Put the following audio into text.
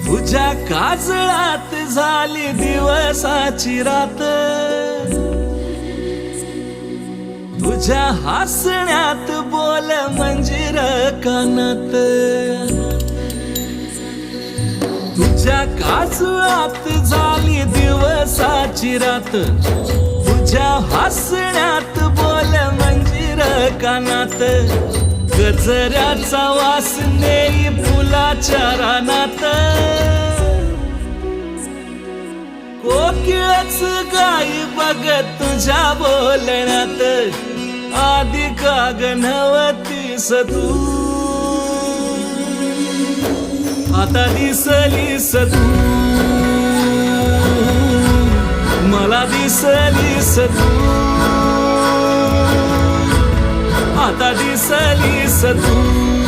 तुझ्या काजळात झाली दिवसाची रात, तुझ्या हसण्यात बोल मंजिर कानात, तुझ्या काजळात झाली दिवसाची रात, तुझ्या हसण्यात बोल मंजिर कानात, गजऱ्याचा वास नेई फुलाच्या रानात, कोकिळच गाई बघत तुझ्या बोलण्यात, आधी का ग नव्हतीस तू, आता दिसलीस तू, मला दिसलीस तू, आता दिसलीस तू.